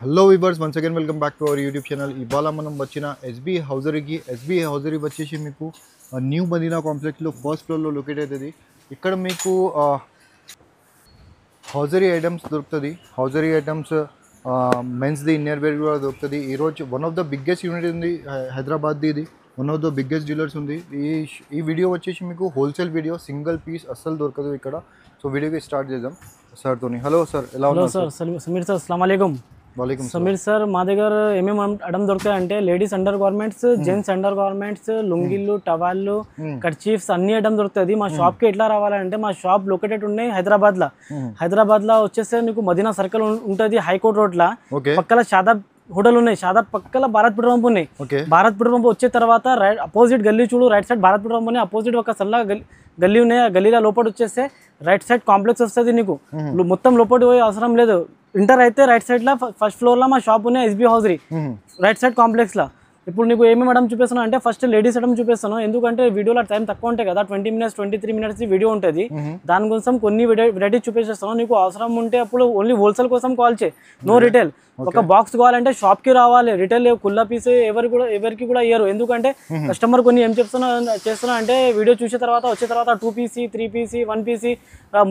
Hello weavers once again welcome back to our YouTube channel. ఇవాళ మనం వచ్చిన SB హౌజరీకి. SB hosiery వచ్చేసి మీకు న్యూ మదీనా కాంప్లెక్స్లో ఫస్ట్ ఫ్లోర్లో లొకేట్ అవుతుంది. ఇక్కడ మీకు హౌజరీ ఐటమ్స్ దొరుకుతుంది. హౌజరీ ఐటమ్స్ మెన్స్ది ఇన్నర్ వేర్ కూడా దొరుకుతుంది. ఈరోజు one of the biggest unit ఉంది హైదరాబాద్ది. ఇది one of the biggest dealers ఉంది. ఈ వీడియో వచ్చేసి మీకు హోల్సేల్ వీడియో, సింగిల్ పీస్ అస్సలు దొరకదు ఇక్కడ. సో వీడియోకి స్టార్ట్ చేద్దాం సార్తోని. హలో సార్, ఎలా ఉన్నారు సార్? సమీర్ సార్, అస్సలం వాలేకుమ్. సమీర్ సార్, మా దగ్గర ఏమేమి ఐటమ్ దొరుకుతాయంటే ladies under garments, gents under garments, లుంగిళ్ళు, టవాళ్ళు, కర్చీఫ్స్ అన్ని ఐటమ్ దొరుకుతుంది. మా షాప్ కి ఎట్లా రావాలంటే మా షాప్ లొకేటెడ్ ఉన్నాయి హైదరాబాద్ లో వచ్చేస్తే నీకు మదీనా సర్కిల్ ఉంటుంది, హైకోర్ట్ రోడ్ లా పక్కల షాదాబ్ హోటల్ ఉన్నాయి. షాదాబ్ పక్కల భారత్ పెట్రోల్ పంప్ ఉన్నాయి. భారత్ పెట్రోల్ పంప్ వచ్చే తర్వాత అపోజిట్ గల్లీ చూడు, right side Bharat petrol pump ఉన్నాయి. అపోజిట్ ఒక సల్లా గల్లీ ఉన్నాయి. ఆ గల్లీలో లోపల వచ్చేస్తే రైట్ సైడ్ కాంప్లెక్స్ వస్తుంది. నీకు మొత్తం లోపల పోయే అవసరం లేదు. ఇంటర్ అయితే రైట్ సైడ్ లా ఫస్ట్ ఫ్లోర్ లో మా షాప్ ఉన్నాయి, SB hosiery right side complex లా. ఇప్పుడు నీకు ఏమేమి ఐటమ్ చూపిస్తాను అంటే ఫస్ట్ లేడీస్ ఐటమ్ చూపిస్తాను. ఎందుకంటే వీడియోలో టైం తక్కువ ఉంటాయి కదా, 20 minutes 23 minutes వీడియో ఉంటుంది. దానికోసం కొన్ని వెరైటీస్ చూపిస్తాను. నీకు అవసరం ఉంటే అప్పుడు ఓన్లీ హోల్సేల్ కోసం కాల్ చేయి, నో రిటైల్. ఒక బాక్స్ కావాలంటే షాప్ కి రావాలి. రిటైల్ కుల్లా పీస్ ఎవరికి కూడా ఇయ్యరు. ఎందుకంటే కస్టమర్ కొన్ని ఏం చేస్తున్నా అంటే వీడియో చూసిన తర్వాత వచ్చే తర్వాత 2 pieces 3 pieces 1 piece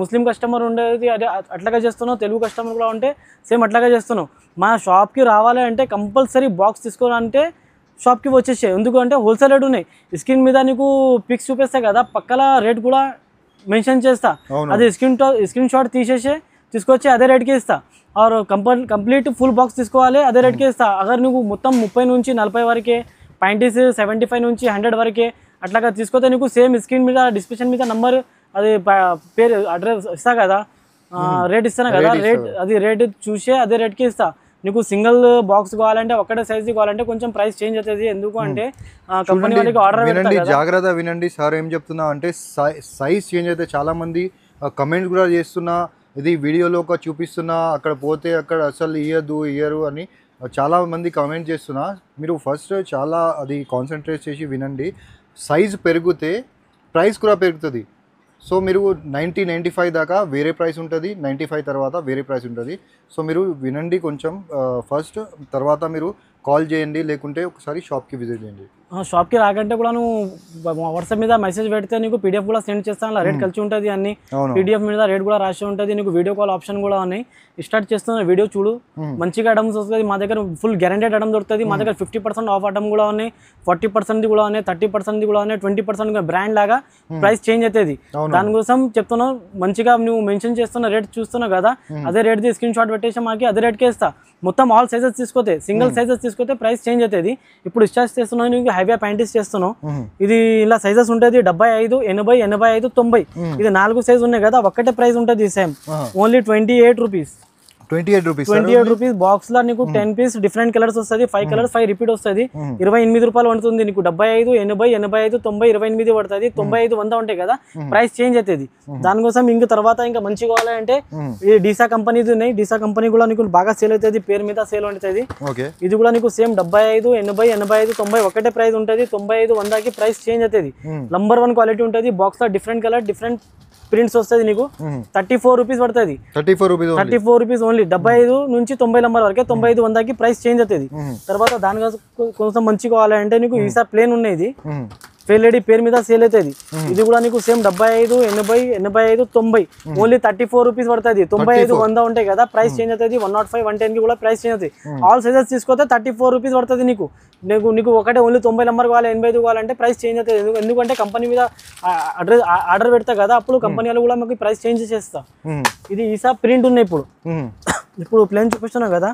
ముస్లిం కస్టమర్ ఉండేది అదే అట్లాగా చేస్తున్నావు, తెలుగు కస్టమర్ కూడా ఉంటే సేమ్ అట్లాగే చేస్తున్నావు. మా షాప్కి రావాలి అంటే కంపల్సరీ బాక్స్ తీసుకోవాలంటే షాప్కి వచ్చేసే. ఎందుకంటే హోల్సేల్ రేట్ ఉన్నాయి. స్క్రీన్ మీద నీకు పిక్స్ చూపిస్తా కదా, పక్కల రేట్ కూడా మెన్షన్ చేస్తా. అది స్క్రీన్ షాట్ తీసుకొచ్చి అదే రేట్కి ఇస్తా. ఆర్ కంప్లీట్ ఫుల్ బాక్స్ తీసుకోవాలి, అదే రేట్కి ఇస్తా. అగర్ నువ్వు మొత్తం 30 నుంచి 40 వరకే, 75 నుంచి 100 వరకే అట్లాగా తీసుకొస్తే నీకు సేమ్ స్క్రీన్ మీద డిస్క్రిప్షన్ మీద నంబర్ అది పేరు అడ్రస్ ఇస్తా కదా, రేట్ ఇస్తాను కదా, రేట్ చూసే అదే రేట్కి ఇస్తా. నీకు సింగిల్ బాక్స్ కావాలంటే ఒకటే సైజ్ కావాలంటే కొంచెం ప్రైస్ చేంజ్ అవుతుంది. ఎందుకు అంటే కంపెనీ వాళ్ళకి ఆర్డర్ వినండి, జాగ్రత్త వినండి. సార్ ఏం చెప్తున్నా అంటే సైజ్ చేంజ్ అయితే చాలా మంది కమెంట్స్ కూడా చేస్తున్నా, ఇది వీడియోలో ఒక చూపిస్తున్నా, అక్కడ పోతే అక్కడ అసలు ఇయ్యరు అని చాలా మంది కామెంట్ చేస్తున్నా. మీరు ఫస్ట్ చాలా అది కాన్సన్ట్రేట్ చేసి వినండి. సైజ్ పెరిగితే ప్రైస్ కూడా పెరుగుతుంది. సో మీరు 90-95 దాకా వేరే ప్రైస్ ఉంటుంది, 95 తర్వాత వేరే ప్రైస్ ఉంటుంది. సో మీరు వినండి కొంచెం ఫస్ట్, తర్వాత మీరు కాల్ చేయండి, లేకుంటే ఒకసారి షాప్కి విజిట్ చేయండి. షాప్కి రాకంటే కూడా నువ్వు వాట్సాప్ మీద మెసేజ్ పెడితే నీకు పీడిఎఫ్ కూడా సెండ్ చేస్తాను. అలా రేట్ కలిసి ఉంటుంది, అన్ని పీడిఎఫ్ మీద రేట్ కూడా రాసి ఉంటుంది. నీకు వీడియో కాల్ ఆప్షన్ కూడా ఉన్నాయి. స్టార్ట్ చేస్తున్నా, వీడియో చూడు, మంచిగా ఐటమ్స్ వస్తుంది. మా దగ్గర ఫుల్ గ్యారెంటెడ్ ఐటమ్ దొరుకుతుంది. మా దగ్గర 50% ఆఫ్ ఐటమ్ కూడా ఉన్నాయి, 40% కూడా ఉన్నాయి, 30% కూడా ఉన్నాయి, 20% బ్రాండ్ లాగా ప్రైస్ చేంజ్ అవుతుంది. దానికోసం చెప్తున్నావు, మంచిగా నువ్వు మెన్షన్ చేస్తున్న రేట్ చూస్తున్నావు కదా, అదే రేట్ది స్క్రీన్ షాట్ పెట్టేసి మాకి అదే రేట్కే ఇస్తా. మొత్తం ఆల్ సైజెస్ తీసుకోతే, సింగిల్ సైజెస్ తీసుకోతే ప్రైస్ చేంజ్ అవుతుంది. ఇప్పుడు స్టార్ట్ చేస్తున్నావు, నీకు హైవే ప్యాంటీస్ చేస్తున్నావు. ఇది ఇలా సైజెస్ ఉంటుంది 75, 80, 85, 90. ఇది 4 సైజ్ ఉన్నాయి కదా, ఒక్కటే ప్రైస్ ఉంటుంది same, only 28 rupees. 28 rupees box లో నీకు 10 పీస్ డిఫరెంట్ కలర్స్ వస్తుంది. 5 కలర్స్ 5 రిపీట్ వస్తుంది. 28 రూపాయలు పడుతుంది నీకు. 75, 80, 85, 90, 28 పడుతుంది. 95, 100 ఉంటాయి కదా, ప్రైస్ చేంజ్ అవుతుంది. దానికోసం ఇంకా తర్వాత ఇంకా మంచి కావాలంటే ఈ డీసా కంపెనీది ఉన్నాయి. డీసా కంపెనీ కూడా నీకు బాగా సేల్ అవుతుంది, పేరు మీద సేల్ ఉంటుంది. ఇది కూడా నీకు సేమ్ 75, 80, 85, 90 ఒకటే ప్రైస్ ఉంటుంది. 95, 100కి ప్రైస్ చేంజ్ అవుతుంది. నంబర్ 1 క్వాలిటీ ఉంటుంది. బాక్స్ లో డిఫరెంట్ కలర్ డిఫరెంట్ ప్రింట్స్ వస్తుంది. నీకు 34 రూపీస్ పడుతుంది. 34 రూపీస్ ఓన్లీ. 75 నుంచి 90 నంబర్ వరకే. 95, 100కి ప్రైస్ చేంజ్ అవుతుంది. తర్వాత దానికోసం మంచి కావాలంటే నీకు ఈసా ప్లేన్ ఉన్నాయి. ఇది ఫెయిల్ లేడీ పేరు మీద సేల్ అవుతుంది. ఇది కూడా నీకు సేమ్ 75, 80, 85, 90 ఓన్లీ 34 రూపీస్ పడుతుంది. 95, 100 ఉంటాయి కదా, ప్రైస్ చేంజ్ అవుతుంది. 105, 110కి కూడా ప్రైస్ చేంజ్ అవుతుంది. ఆల్ సైజెస్ తీసుకొస్తే 34 రూపీస్ పడుతుంది నీకు. నీకు ఒకటే ఓన్లీ 90 నంబర్ కావాలి, 85 కావాలంటే ప్రైస్ చేంజ్ అవుతుంది. ఎందుకంటే కంపెనీ మీద ఆర్డర్ పెడతా కదా, అప్పుడు కంపెనీ వాళ్ళు కూడా మాకు ప్రైస్ చేంజ్ చేస్తా. ఇది ఈసా ప్రింట్ ఉన్నాయి. ఇప్పుడు ప్లేన్ చూపిస్తున్నావు కదా,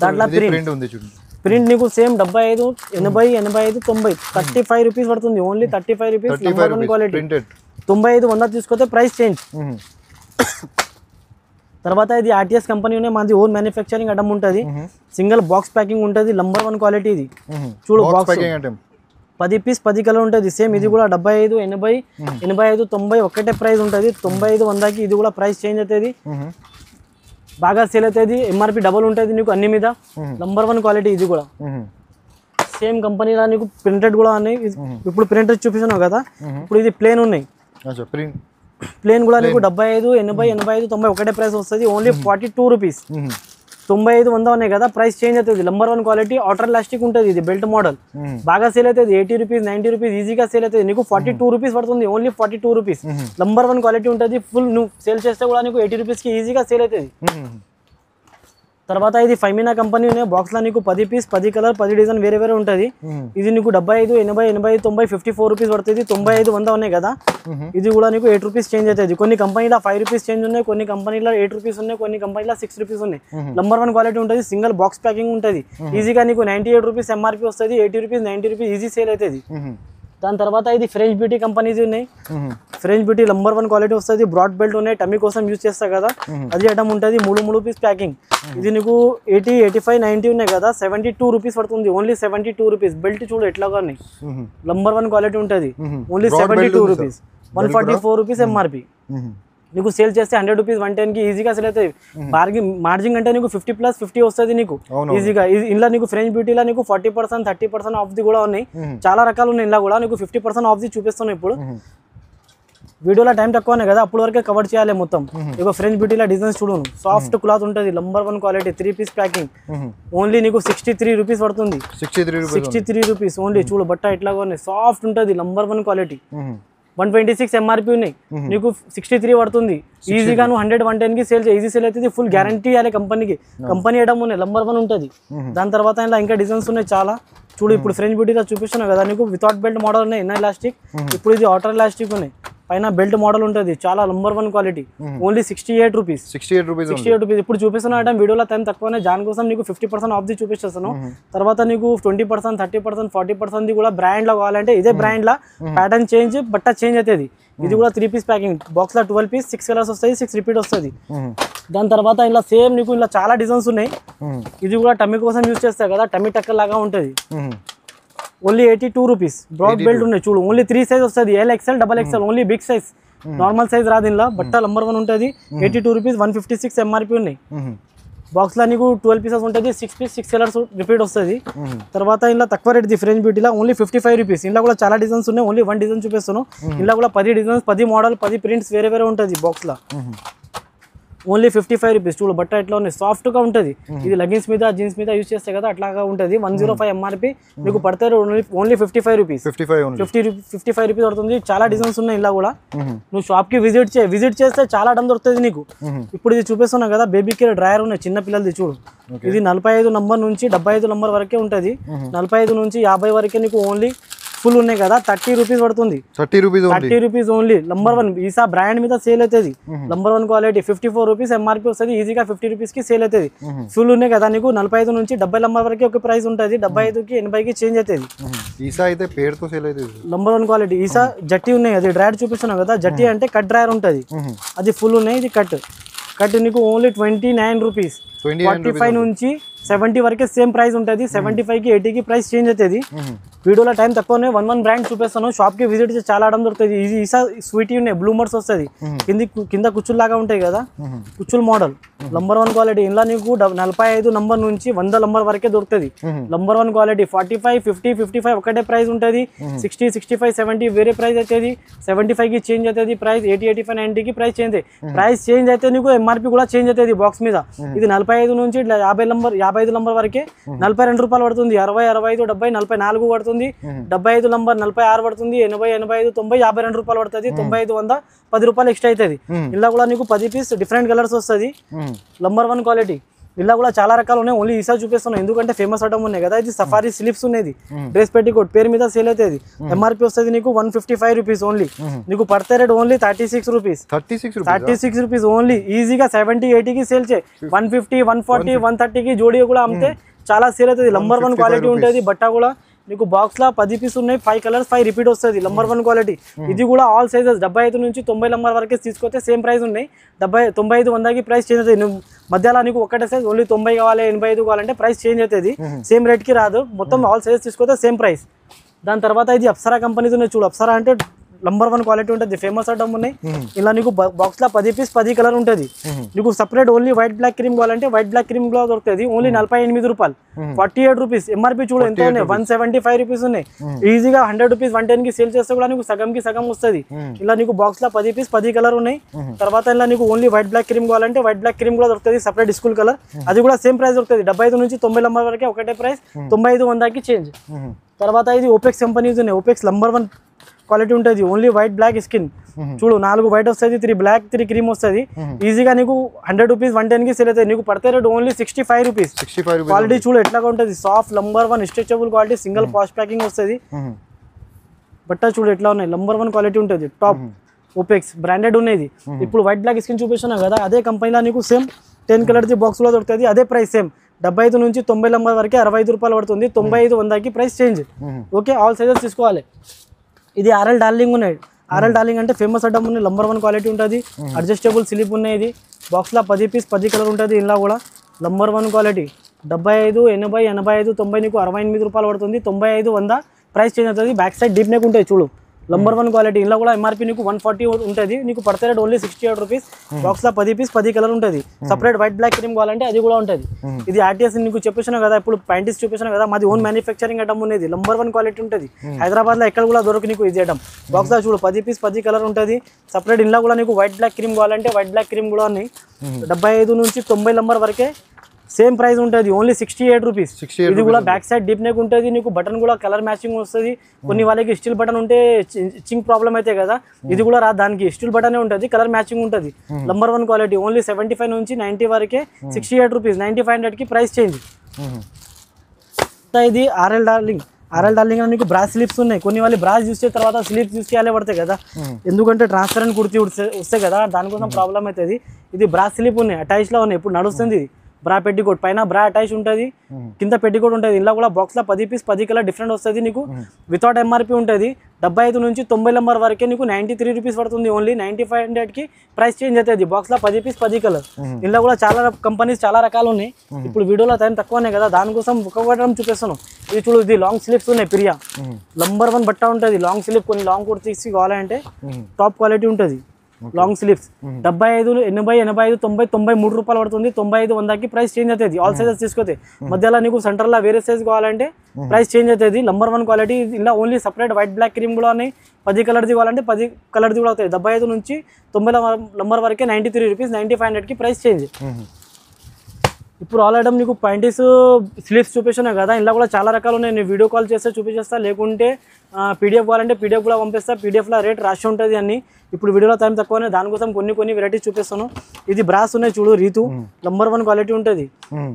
దాంట్లో ప్రింట్ నీకు సేమ్ 75, 80, 85, 90 35 రూపీస్ పడుతుంది. Only 35 rupees number 1 quality. 95, 100 తీసుకొస్తే ప్రైస్ చేంజ్. తర్వాత ఇది ఆర్టీఎస్ కంపెనీ ఉన్నాయి. మాది ఓన్ మ్యానుఫ్యాక్చరింగ్ ఐటమ్ ఉంటుంది. సింగిల్ బాక్స్ ప్యాకింగ్ ఉంటుంది. Number 1 quality. ఇది చూడు, బాక్స్ 10 పీస్ 10 కలర్ ఉంటుంది. సేమ్ ఇది కూడా 75, 80, 85, 90 ఒకటే ప్రైస్ ఉంటుంది. 95, 100కి ఇది కూడా ప్రైస్ చేంజ్ అవుతుంది. బాగా సేల్ అవుతుంది. ఎంఆర్పి డబుల్ ఉంటుంది నీకు అన్ని మీద. Number 1 quality. ఇది కూడా సేమ్ కంపెనీలో నీకు ప్రింటెడ్ కూడా ఉన్నాయి. ఇప్పుడు ప్రింటెడ్ చూపిస్తున్నావు కదా, ఇప్పుడు ఇది ప్లేన్ ఉన్నాయి. ప్లేన్ కూడా నీకు 75, 80, 85, 90 ఒకటే ప్రైస్ వస్తుంది. Only 42 rupees. 95-100 ఉన్నాయి కదా, ప్రైస్ చేంజ్ అవుతుంది. నంబర్ 1 క్వాలిటీ అవుటర్ ఎలాస్టిక్ ఉంటుంది, ఇది బెల్ట్ మోడల్ బాగా సేల్ అవుతుంది. 80 రూపీస్ 90 రూపీస్ ఈజీగా సేల్ అవుతుంది. నీకు 42 రూపీస్ పడుతుంది, ఓన్లీ 42 రూపీస్. నంబర్ 1 క్వాలిటీ ఉంటుంది, ఫుల్ నువ్వు సేల్ చేస్తే కూడా నీకు 80 రూపీస్కి ఈజీగా సేల్ అవుతుంది. తర్వాత ఇది ఫైమినా కంపెనీ ఉన్నాయి. బాక్స్లో నీకు 10 పీస్ 10 కలర్ 10 డిజైన్ వేరే వేరే ఉంటుంది. ఇది నీకు 75 80 80 90 54 రూపీస్ పడుతుంది. 95-100 ఉన్నాయి కదా, ఇది కూడా నీకు 8 రూపీస్ చేంజ్ అవుతుంది. కొన్ని కంపెనీలో 5 రూపీస్ చేంజ్ ఉన్నాయి, కొన్ని కంపెనీలో 8 రూపీస్ ఉన్నాయి, కొన్ని కంపెనీలో 6 రూపీస్ ఉన్నాయి. నంబర్ 1 క్వాలిటీ ఉంటుంది, సింగిల్ బాక్స్ ప్యాకింగ్ ఉంటుంది. ఈజీగా నీకు 98 రూపీస్ ఎంఆర్పీ వస్తుంది. 80 రూపీస్ 90 రూపీస్ ఈజీ సేల్ అవుతుంది. దాని తర్వాత ఇది ఫ్రెంచ్ బ్యూటీ కంపెనీస్ ఉన్నాయి. ఫ్రెంచ్ బ్యూటీ నంబర్ 1 క్వాలిటీ వస్తుంది. బ్రాడ్ బెల్ట్ ఉన్నాయి, టమ్మీ కోసం యూజ్ చేస్తా కదా, అది ఐటమ్ ఉంటుంది. 3 పీస్ ప్యాకింగ్. ఇది నీకు 80 85 90 ఉన్నాయి కదా, 72 రూపీస్ పడుతుంది, ఓన్లీ 72 రూపీస్. బెల్ట్ చూడు ఎట్లాగా ఉన్నాయి, నంబర్ 1 క్వాలిటీ ఉంటుంది, ఓన్లీ 72 రూపీస్. 144 rupees MRP. నీకు సేల్ చేస్తే 100 రూపీస్ 110కి ఈజీగా సేల్ అవుతుంది. మార్జిన్ అంటే నీకు 50+50 వస్తుంది నీకు ఈజీగా. ఇంట్లో నీకు ఫ్రెంచ్ బ్యూటీలో నీకు 40% 30% ఆఫ్ ది కూడా ఉన్నాయి. చాలా రకాలు ఉన్నాయి. ఇంట్లో కూడా నీకు 50% ఆఫ్ ది చూపిస్తున్నాయి. ఇప్పుడు వీడియోలో టైం తక్కువనే కదా, అప్పుడు వరకే కవర్ చేయాలి మొత్తం. ఇక ఫ్రెంచ్ బ్యూటీలో డిజైన్స్ చూడను, సాఫ్ట్ క్లాత్ ఉంటుంది, number 1 quality 3 piece packing. Only నీకు 63 రూపీస్ పడుతుంది. 63 రూపీస్ ఓన్లీ. చూడు బట్ట ఎట్లాగా ఉన్నాయి, సాఫ్ట్ ఉంటుంది, నంబర్ 1 క్వాలిటీ. 126 ఎంఆర్పీ ఉన్నాయి, నీకు 63 పడుతుంది. ఈజీగా నువ్వు 100 110కి సేల్ ఈజీ సేల్ అవుతుంది. ఫుల్ గ్యారంటీ ఇవ్వాలి కంపెనీకి. కంపెనీ ఐటమ్ ఉన్నాయి, నంబర్ 1 ఉంటుంది. దాని తర్వాత ఇలా ఇంకా డిజైన్స్ ఉన్నాయి చాలా. చూడు ఇప్పుడు ఫ్రెంచ్ బ్యూటీలో చూపిస్తున్నావు కదా, నీకు వితౌట్ బెల్ట్ మోడల్ ఉన్నాయి, ఇన్నర్ ఎలాస్టిక్. ఇప్పుడు ఇది అవుటర్ ఎలాస్టిక్ ఉన్నాయి, పైన బెల్ట్ మోడల్ ఉంటుంది, చాలా number 1 quality. Only 68 rupees. 68 rupees. ఇప్పుడు చూపిస్తున్న ఐటమ్ వీడియోలో టైం తక్కువనే, దానికోసం నీకు 50% ఆఫ్ ది చూపిస్తాను. తర్వాత నీకు 20% 30% 40% కూడా బ్రాండ్ లో కావాలంటే ఇదే బ్రాండ్ లా ప్యాటర్న్ చేంజ్ బట్ట చేంజ్ అవుతుంది. ఇది కూడా 3 పీస్ ప్యాకింగ్. బాక్స్ లో 12 పీస్ 6 కలర్స్ వస్తాయి, 6 రిపీట్ వస్తుంది. దాని తర్వాత ఇలా సేమ్ నీకు ఇలా చాలా డిజైన్స్ ఉన్నాయి. ఇది కూడా టమ్మీ కోసం యూజ్ చేస్తారు కదా, టమ్మీ టక్కర్ లాగా ఉంటుంది. Only 82 rupees. బ్రాడ్ బెల్ట్ ఉన్నాయి చూడు, ఓన్లీ 3 సైజ్ వస్తుంది, LXL XXL. Only big size, normal size రాదు. ఇలా బట్ట నంబర్ 1 ఉంటుంది. 82 రూపీస్. 156 ఎంఆర్పీ ఉన్నాయి. బాక్స్ లో నీకు 12 పీసెస్ ఉంటుంది, 6 పీస్ 6 కలర్స్ రిపీట్ వస్తుంది. తర్వాత ఇలా తక్కువ రేట్ ఫ్రెంచ్ బ్యూటీలో ఓన్లీ 55 రూపీస్. ఇలా కూడా చాలా డిజైన్స్ ఉన్నాయి, ఓన్లీ 1 డిజైన్ చూపిస్తాను. ఇలా కూడా 10 డిజైన్స్ 10 మోడల్ 10 ప్రింట్స్ వేరే వేరే ఉంటుంది బాక్స్ లో. Only 55 rupees. చూడు బట్ట ఎట్లా ఉన్నాయి, సాఫ్ట్ గా ఉంటుంది. ఇది లెగిన్స్ మీద జీన్స్ మీద యూజ్ చేస్తే కదా అట్లాగా ఉంటుంది. 105 ఎంఆర్పి నీకు పడతారు, ఓన్లీ 55 రూపీస్. 55 రూపీస్ పడుతుంది. చాలా డిజైన్స్ ఉన్నాయి ఇలా కూడా. నువ్వు షాప్ కి విజిట్ చేస్తే చాలా ఐటమ్ దొరుకుతుంది నీకు. ఇప్పుడు ఇది చూపిస్తున్నావు కదా, బేబీ కేర్ డ్రైయర్ ఉన్నాయి చిన్న పిల్లలది. చూడు ఇది 45 నంబర్ నుంచి 75 నంబర్ వరకే ఉంటుంది. 45 నుంచి 50 వరకే నీకు ఓన్లీ ఫుల్ ఉన్నాయి కదా, 30 రూపీస్ పడుతుంది. 30 రూపీస్ ఓన్లీ. నంబర్ 1 ఈసా బ్రాండ్ మీద సేల్ అవుతుంది. నంబర్ 1 క్వాలిటీ 54 రూపీస్ ఎంఆర్పీ వస్తుంది. ఈజీగా 50 రూపీస్ కి సేల్ అవుతుంది. ఫుల్ ఉన్నాయి కదా నీకు 45 నుంచి 70 నంబర్ వరకే ఒక ప్రైస్ ఉంటుంది. 75కి 80కి చేంజ్ అవుతుంది. ఈసా అయితే పేరుతో సేల్ అవుతుంది. Number 1 quality. ఈసా జట్టి ఉన్నాయి, అది డ్రైయర్ చూపిస్తున్నావు కదా, జట్టి అంటే కట్ డ్రైయర్ ఉంటుంది, అది ఫుల్ ఉన్నాయి. ఇది కట్ నీకు ఓన్లీ 29 రూపీస్. 45 నుంచి 70 వరకే సేమ్ ప్రైస్ ఉంటుంది. 75కి 80కి ప్రైస్ చేంజ్ అవుతుంది. వీడియోలో టైం తక్కువనే 1 బ్రాండ్ చూపిస్తాను. షాప్ కి విజిట్ చేసి చాలా ఐటమ్ దొరుకుతుంది. ఇది ఈసా స్వీటీ ఉన్నాయి, బ్లూమర్స్ వస్తుంది, కింద కుచ్చులు లాగా ఉంటాయి కదా, కుచ్చులు మోడల్. Number 1 quality. ఇలా నీకు 45 నంబర్ నుంచి 100 నంబర్ వరకే దొరుకుతుంది. Number 1 quality. 45 50 55 ఒకటే ప్రైస్ ఉంటుంది. 60 65 70 వేరే ప్రైస్ అవుతుంది. 75కి చేంజ్ అవుతుంది ప్రైస్. 80 85 90కి ప్రైస్ చేంజ్ అవుతుంది. ప్రైస్ చేంజ్ అయితే నీకు ఎంఆర్పి కూడా చేంజ్ అవుతుంది బాక్స్ మీద. ఇది 45 నుంచి 55 నంబర్ వరకే 42 రూపాయలు పడుతుంది. 60 65 70 44 పడుతుంది. 75 నంబర్ 46 పడుతుంది. 80 85 90 52 రూపాయలు పడుతుంది. 95 100 10 రూపాయలు ఎక్స్ట్రా అవుతుంది. ఇలా కూడా నీకు 10 పీస్ డిఫరెంట్ కలర్స్ వస్తుంది. Number 1 quality. ఇలా కూడా చాలా రకాలు ఉన్నాయి, ఓన్లీ ఈసా చూపిస్తున్నాయి ఎందుకంటే ఫేమస్ ఐటమ్ ఉన్నాయి కదా. ఇది సఫారీ స్లిప్స్ ఉన్నది, డ్రెస్ పెట్టికోట్ పేరు మీద సేల్ అవుతుంది. ఎంఆర్పి వస్తుంది నీకు 155 రూపీస్ ఓన్లీ. నీకు పడతాయి rate only 36 rupees. 36 rupees only. ఈజీగా 70 80కి సేల్ చేయి. 150 140 130కి జోడీ కూడా అమ్మితే చాలా సేల్ అవుతుంది. నంబర్ 1 క్వాలిటీ ఉంటుంది. బట్ట కూడా నీకు బాక్స్ లో 10 పీస్ ఉన్నాయి, 5 కలర్స్ 5 రిపీట్ వస్తుంది. Number 1 quality. ఇది కూడా ఆల్ సైజెస్ 75 నుంచి 90 నంబర్ వరకే తీసుకొస్తే సేమ్ ప్రైస్ ఉన్నాయి. 95 100కి ప్రైస్ చేంజ్ అవుతుంది. నువ్వు మధ్యలో నీకు ఒకటే సైజ్ ఓన్లీ 90 కావాలి 85 కావాలంటే ప్రైస్ చేంజ్ అవుతుంది. సేమ్ రేట్కి రాదు. మొత్తం ఆల్ సైజెస్ తీసుకొస్తే సేమ్ ప్రైస్. దాని తర్వాత ఇది అప్సరా కంపెనీతో చూడు. అప్సరా అంటే నంబర్ 1 క్వాలిటీ ఉంటుంది, ఫేమస్ ఐటమ్ ఉన్నాయి. ఇలా నీకు బాక్స్ లో 10 పీస్ 10 కలర్ ఉంటుంది. నీకు separate only white black cream కావాలంటే వైట్ బ్లాక్ క్రీమ్ కూడా దొరుకుతుంది. ఓన్లీ 48 రూపాయలు, 48 రూపీస్. ఎంఆర్పీ చూడు ఎంత ఉన్నాయి, 175 రూపీస్ ఉన్నాయి. ఈజీగా 100 రూపీస్ 110 కి సేల్ చేస్తే కూడా నీకు సగంకి సగం వస్తుంది. ఇలా నీకు బాక్స్ లో 10 పీస్ 10 కలర్ ఉన్నాయి. తర్వాత ఇలా నీకు ఓన్లీ వైట్ బ్లాక్ క్రీమ్ కావాలంటే వైట్ బ్లాక్ క్రీమ్ కూడా దొరుకుతుంది, సపరేట్ స్కూల్ కలర్. అది కూడా సేమ్ ప్రైస్ దొరుకుతుంది. 75 నుంచి 90 నంబర్ వరకే ఒకటే ప్రైస్, 95 100కి చేంజ్. తర్వాత ఇది ఓపెక్స్ కంపెనీస్ ఉన్నాయి. ఓపెక్స్ నంబర్ 1 క్వాలిటీ ఉంటుంది. ఓన్లీ వైట్ బ్లాక్ స్కిన్ చూడు, 4 వైట్ వస్తుంది, 3 బ్లాక్ 3 క్రీమ్ వస్తుంది. ఈజీగా నీకు 100 రూపీస్ 110 కి సేల్ అవుతుంది. నీకు పడితే రేట్ ఓన్లీ 65 రూపీస్. క్వాలిటీ చూడు ఎట్లాగా ఉంటుంది, soft number 1 stretchable quality, single posh packing వస్తుంది. బట్ట చూడు ఎట్లా ఉన్నాయి, నంబర్ 1 క్వాలిటీ ఉంటుంది. టాప్ ఓపెక్స్ బ్రాండెడ్ ఉన్నది. ఇప్పుడు వైట్ బ్లాక్ స్కిన్ చూపిస్తున్నా కదా, అదే కంపెనీలో నీకు సేమ్ 10 కలర్ది బాక్స్ లో దొరుకుతుంది. అదే ప్రైస్ సేమ్ 75 నుంచి 90 నంబర్ వరకే 65 రూపాయలు పడుతుంది. 95 100కి price change. Okay, all sizes తీసుకోవాలి. ఇది ఆర్ఎల్ డార్లింగ్ ఉన్నాయి. ఆర్ఎల్ డార్లింగ్ అంటే ఫేమస్ ఐటమ్ ఉన్నాయి, నంబర్ 1 క్వాలిటీ ఉంటుంది. అడ్జస్టబుల్ స్లిప్ ఉన్నాయి. ఇది బాక్స్లో 10 పీస్ 10 కలర్ ఉంటుంది. ఇలా కూడా నంబర్ 1 క్వాలిటీ. 75 80 85 90 నీకు 68 రూపాయలు పడుతుంది. 95 100 ప్రైస్ చేంజ్ అవుతుంది. బ్యాక్ సైడ్ డీప్ నెక్ ఉంటాయి చూడు, నంబర్ 1 క్వాలిటీ. ఇలా కూడా ఎంఆర్పీ నీకు 140 ఉంటుంది. నీకు పడితే రేట్ ఓన్లీ 68 రూపీస్. బాక్స్ లో 10 పీస్ 10 కలర్ ఉంటుంది. సపరేట్ వైట్ బ్లాక్ క్రీమ్ కావాలంటే అది కూడా ఉంటుంది. ఇది ఆర్టీఎస్ నీకు చెప్పేసాను కదా, ఇప్పుడు ప్యాంటీస్ చూపించాను కదా, మాది ఓన్ మ్యానుఫ్యాక్చరింగ్ ఐటమ్ ఉన్నది. నంబర్ 1 క్వాలిటీ ఉంటుంది. హైదరాబాద్ లో ఎక్కడ కూడా దొరకు నీకు ఇది ఐటమ్. బాక్స్ లో చూడు 10 పీస్ 10 కలర్ ఉంటుంది. సపరేట్ ఇంట్లో కూడా నీకు వైట్ బ్లాక్ క్రీమ్ కావాలంటే వైట్ బ్లాక్ క్రీమ్ కూడా ఉన్నాయి. 75 నుంచి 90 నంబర్ వరకే సేమ్ ప్రైస్ ఉంటుంది. Only 68 rupees. ఇది కూడా బ్యాక్ సైడ్ డీప్ నెక్ ఉంటుంది. నీకు బటన్ కూడా కలర్ మ్యాచింగ్ వస్తుంది. కొన్ని వాళ్ళకి స్టీల్ బటన్ ఉంటే చింగ్ ప్రాబ్లం అయితే కదా, ఇది కూడా రా, దానికి స్టీల్ బటనే ఉంటుంది, కలర్ మ్యాచింగ్ ఉంటుంది. Number 1 quality. ఓన్లీ 75 నుంచి 90 వరకే 68 రూపీస్. 9500కి ప్రైస్ చేంజ్. ఇది ఆర్ఎల్ డార్లింగ్. ఆర్ఎల్ డార్లింగ్ నీకు బ్రాస్ స్లిప్స్ ఉన్నాయి. కొన్ని వాళ్ళు బ్రాస్ చూసే తర్వాత స్లిప్స్ యూస్ చేయాలి పడతాయి కదా, ఎందుకంటే ట్రాన్స్పరెంట్ కుర్తీ వస్తాయి కదా, దానికోసం ప్రాబ్లం అవుతుంది. ఇది బ్రాస్ స్లిప్ ఉన్నాయి, అటాచ్లో ఉన్నాయి. ఇప్పుడు నడుస్తుంది. బ్రా పెట్టికోట్ పైన బ్రా అటాచ్ ఉంటుంది, కింద పెట్టికోట్ ఉంటుంది. ఇలా కూడా బాక్స్ లో 10 పీస్ 10 కలర్ డిఫరెంట్ వస్తుంది. నీకు వితౌట్ ఎంఆర్పీ ఉంటుంది. 75 నుంచి 90 నంబర్ వరకే నీకు 93 రూపీస్ పడుతుంది. ఓన్లీ 9500కి ప్రైస్ చేంజ్ అవుతుంది. బాక్స్ లో 10 పీస్ 10 కలర్. ఇలా కూడా చాలా కంపెనీస్ చాలా రకాలు ఉన్నాయి. ఇప్పుడు వీడియోలో టైం తక్కువనే కదా, దానికోసం ఒక్కొక్కటి చూపిస్తాను. ఇది చూడు, ఇది లాంగ్ స్లీవ్స్ ఉన్నాయి. ప్రియా నంబర్ 1 బట్ట ఉంటుంది. లాంగ్ స్లీవ్ కొన్ని లాంగ్ కుర్తీస్ కావాలంటే టాప్ క్వాలిటీ ఉంటుంది. లాంగ్ స్లీవ్స్ 75 80 85 90 93 రూపాయలు పడుతుంది. 95 100కి ప్రైస్ చేంజ్ అవుతుంది. ఆల్ సైజెస్ తీసుకొస్తే మధ్యలో నీకు సెంటర్లో వేరే సైజ్ కావాలంటే ప్రైస్ చేంజ్ అవుతుంది. Number 1 quality. ఇలా only separate white black cream కూడా ఉన్నాయి. 10 కలర్ది కావాలంటే 10 కలర్ది కూడా అవుతాయి. 75 నుంచి 90 నంబర్ వరకే 93 రూపీస్. 9500కి ప్రైస్ చేంజ్. ఇప్పుడు ఆల్ ఐటమ్ నీకు ప్యాంటీస్ స్లీవ్స్ చూపించాను కదా, ఇలా కూడా చాలా రకాలు ఉన్నాయి. నేను వీడియో కాల్ చేస్తే చూపించేస్తా, లేకుంటే పీడిఎఫ్ కావాలంటే పీడిఎఫ్ కూడా పంపిస్తా. పీడిఎఫ్లో రేట్ రాసి ఉంటుంది అన్ని. ఇప్పుడు వీడియోలో టైం తక్కువనే, దానికోసం కొన్ని వెరైటీస్ చూపిస్తాను. ఇది బ్రాస్ ఉన్నాయి చూడు, రీతు నంబర్ 1 క్వాలిటీ ఉంటుంది.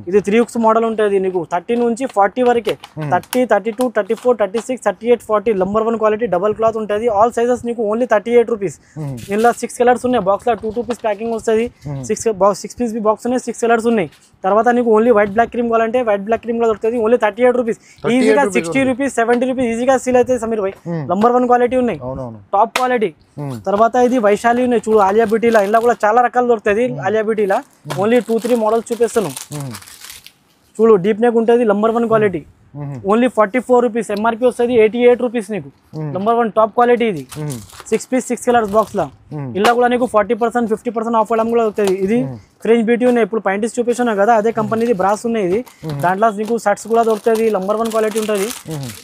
ఇది 3 హుక్స్ మోడల్ ఉంటుంది. నీకు 30 నుంచి 40 వరకే, 30 32 34 36 38 40 నంబర్ 1 క్వాలిటీ. డబల్ క్లాత్ ఉంటుంది. ఆల్ సైజెస్ నీకు ఓన్లీ 38 రూపీస్. ఇలా 6 కలర్స్ ఉన్నాయి. బాక్స్ లో 2 పీస్ ప్యాకింగ్ వస్తుంది. 6 పీస్ బాక్స్ ఉన్నాయి. 6 కలర్స్ ఉన్నాయి. తర్వాత నీకు ఓన్లీ వైట్ బ్లాక్ క్రీమ్ కావాలంటే వైట్ బ్లాక్ క్రీమ్ కూడా దొరుకుతుంది. Only 38 rupees. ఈజీగా 60 రూపీస్ 70 రూపీస్ ఈజీగా సీల్ అయితే సమీర్ భాయ్. నంబర్ 1 క్వాలిటీ ఉన్నాయి, టాప్ క్వాలిటీ. తర్వాత ఇది వైశాలి ఉన్నాయి చూడు, ఆలియా బ్యూటీలా. ఇలా కూడా చాలా రకాలు దొరుకుతుంది ఆలియా బ్యూటీలా. ఓన్లీ 2-3 మోడల్స్ చూపిస్తాను చూడు. డీప్ నెక్ ఉంటుంది. Number 1 quality. Only 44 rupees. MRP వస్తుంది 88 రూపీస్. నీకు నంబర్ 1 టాప్ క్వాలిటీ. ఇది 6 పీస్ 6 కలర్స్ బాక్స్ లా. ఇలా కూడా నీకు 40% 50% ఆఫ్ అవ్వడం కూడా అవుతుంది. ఇది ఫ్రెంచ్ బ్యూటీ ఉన్నాయి. ఇప్పుడు ప్యాంటీస్ చూపించాను కదా, అదే కంపెనీది బ్రాస్ ఉన్నాయి. ఇది దాంట్లో నీకు షర్ట్స్ కూడా దొరుకుతుంది. నంబర్ 1 క్వాలిటీ ఉంటుంది.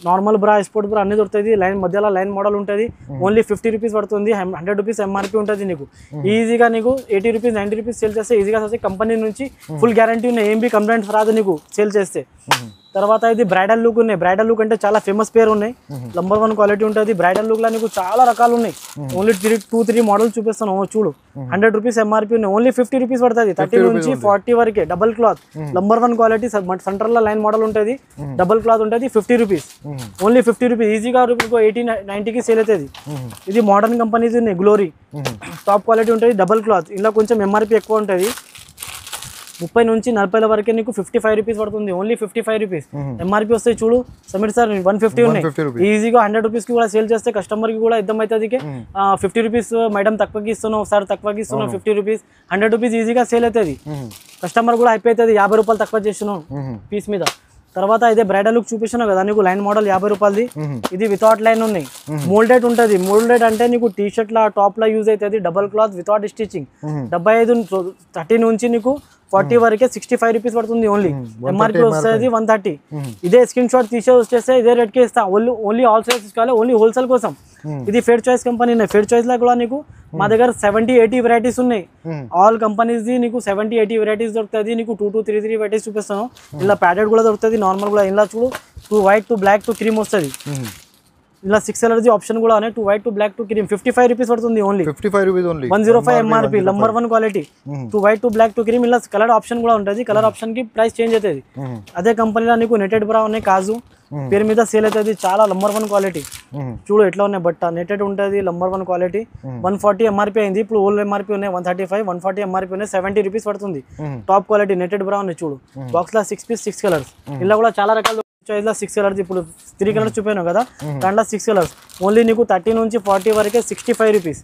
నార్మల్ బ్రా, స్పోర్ట్ బ్రా అన్ని దొరుకుతుంది. లైన్ మధ్యలో లైన్ మోడల్ ఉంటుంది. ఓన్లీ 50 రూపీస్ పడుతుంది. 100 రూపీస్ ఎంఆర్పీ ఉంటుంది. నీకు ఈజీగా నీకు 80 రూపీస్ 90 రూపీస్ సేల్ చేస్తే ఈజీగా వస్తే కంపెనీ నుంచి ఫుల్ గ్యారంటీ ఉన్నాయి. ఏం బి కంప్లైంట్స్ రాదు నీకు సేల్ చేస్తే. తర్వాత ఇది బ్రైడల్ లుక్ ఉన్నాయి. బ్రైడల్ లుక్ అంటే చాలా ఫేమస్ పేరు ఉన్నాయి. నంబర్ 1 క్వాలిటీ ఉంటుంది. బ్రైడల్ లుక్ లో నీకు చాలా రకాలు ఉన్నాయి. ఓన్లీ 2-3 మోడల్స్ చూపిస్తాను చూడు. 100 రూపీస్ ఎంఆర్పీ ఉన్నాయి. ఓన్లీ 50 రూపీస్ పడుతుంది. 30 నుంచి 40 వరకే. Double cloth number 1 quality. Centre లో లైన్ మోడల్ ఉంటుంది. డబల్ క్లాత్ ఉంటుంది. 50 రూపీస్. Only 50 rupees. ఈజీగా 80-90కి సేల్ అవుతుంది. ఇది మోడర్న్ కంపెనీస్ ఉన్నాయి. గ్లోరీ టాప్ క్వాలిటీ ఉంటుంది. Double cloth. ఇలా కొంచెం ఎంఆర్పీ ఎక్కువ ఉంటుంది. 30 నుంచి 40 వరకే నీకు 55 రూపీస్ పడుతుంది. ఓన్లీ 55 రూపీస్ ఎంఆర్పీ వస్తాయి చూడు సమీర్ సార్. 150 ఉన్నాయి. ఈజీగా 100 రూపీస్ కి కూడా సేల్ చేస్తే కస్టమర్ కి కూడా ఇద్దం అవుతుంది. 50 రూపీస్ మేడం తక్కువకి ఇస్తున్నావు సార్, తక్కువకి ఇస్తున్నావు 50 రూపీస్ 100 రూపీస్ ఈజీగా సేల్ అవుతుంది. కస్టమర్ కూడా అయిపోతుంది. 50 రూపాయలు తక్కువ చేస్తున్నావు పీస్ మీద. తర్వాత ఇదే బ్రైడల్ లుక్ చూపిస్తున్నా కదా నీకు లైన్ మోడల్ 50 రూపాయలది. ఇది వితౌట్ లైన్ ఉన్నాయి. మోల్డెడ్ ఉంటుంది. మోల్డెడ్ అంటే నీకు టీ షర్ట్ లా టాప్ లా యూజ్ అవుతుంది. Double cloth without stitching. 30 నుంచి నీకు 40 వరకే 65 రూపీస్ పడుతుంది ఓన్లీ. ఎంఆర్పీ వస్తుంది 130. ఇదే స్క్రీన్ షాట్ తీసే వచ్చేస్తే ఇదే రేట్కి ఇస్తా. ఓన్లీ హోల్సేల్ తీసుకోవాలి, ఓన్లీ హోల్సేల్ కోసం. ఇది fair choice company. Fair choice లో కూడా నీకు మా దగ్గర 70-80 వెరైటీస్ ఉన్నాయి. ఆల్ కంపెనీస్ ది నీకు 70-80 వెరైటీస్ దొరుకుతుంది. నీకు 2 to 3 వెరైటీస్ చూపిస్తాను. ఇలా ప్యాడెడ్ కూడా దొరుకుతుంది, నార్మల్ కూడా. ఇలా చూడు 2 వైట్ 2 బ్లాక్ 2 క్రీమ్ వస్తుంది. ఇలా 6 కలర్స్ ఆప్షన్ కూడా ఉన్నాయి. 2 వైట్ 2 బ్లాక్ 2 క్రీమ్ 55 రూపీస్ పడుతుంది only. 55 rupees only. 105 MRP. Number 1 quality. 2 white 2 black 2 cream. ఇలా కలర్ ఆప్షన్ కూడా ఉంటుంది. కలర్ ఆప్షన్ కి ప్రైస్ చేంజ్ అవుతుంది. అదే కంపెనీలో నీకు నెటెడ్ బ్రా ఉన్నాయి, కాజు పేరు మీద సేల్ అవుతుంది. చాలా నంబర్ 1 క్వాలిటీ. చూడు ఎట్లా ఉన్నాయి బట్ట. నెటెడ్ ఉంటుంది, నంబర్ 1 క్వాలిటీ. 140 ఎంఆర్పీ అయింది. ఇప్పుడు ఓల్డ్ ఎంఆర్పీ ఉన్నాయి 135. 140 ఎంఆర్పీ ఉన్నాయి 70 రూపీస్ పడుతుంది. టాప్ క్వాలిటీ నెటెడ్ బ్రా ఉన్నాయి. చూడు బాక్స్ లో 6 పీస్ 6 కలర్స్. ఇలా కూడా చాలా రకాల చాయిస్ లో 6 కలర్స్. ఇప్పుడు 3 కలర్స్ చూపాను కదా, దాంట్లో 6 కలర్స్. ఓన్లీ నీకు 30 నుంచి 40 వరకే 65 రూపీస్.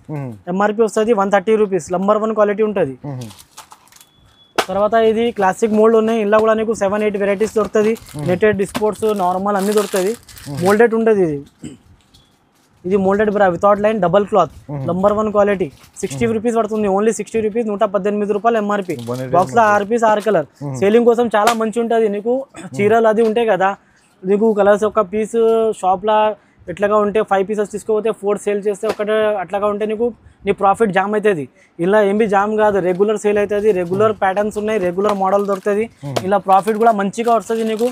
ఎంఆర్పీ వస్తుంది 130 రూపీస్. నంబర్ 1 క్వాలిటీ ఉంటుంది. తర్వాత ఇది క్లాసిక్ మోల్డ్ ఉన్నాయి. ఇలా కూడా నీకు 7-8 వెరైటీస్ దొరుకుతుంది. నెటెడ్ స్పోర్ట్స్ నార్మల్ అన్ని దొరుకుతుంది. మోల్డెడ్ ఉంటుంది. ఇది మోల్డెడ్ బ్రా without line double cloth. Number 1 quality. 60 rupees పడుతుంది ఓన్లీ. 60 రూపీస్. 118 రూపాయలు ఎంఆర్పీ. బాక్స్ లో 6 పీస్ 6 కలర్. సేలింగ్ కోసం చాలా మంచి ఉంటుంది. నీకు చీరలు అది ఉంటాయి కదా, నీకు కలర్స్ ఒక పీస్ షాప్ లా ఎట్లాగా ఉంటే 5 పీసెస్ తీసుకోపోతే 4 సేల్ చేస్తే ఒకటే అట్లాగా ఉంటే నీకు నీ ప్రాఫిట్ జామ్ అవుతుంది. ఇలా ఏం బి జామ్ కాదు, రెగ్యులర్ సేల్ అవుతుంది. రెగ్యులర్ ప్యాటర్న్స్ ఉన్నాయి, రెగ్యులర్ మోడల్ దొరుకుతుంది. ఇలా ప్రాఫిట్ కూడా మంచిగా వస్తుంది నీకు.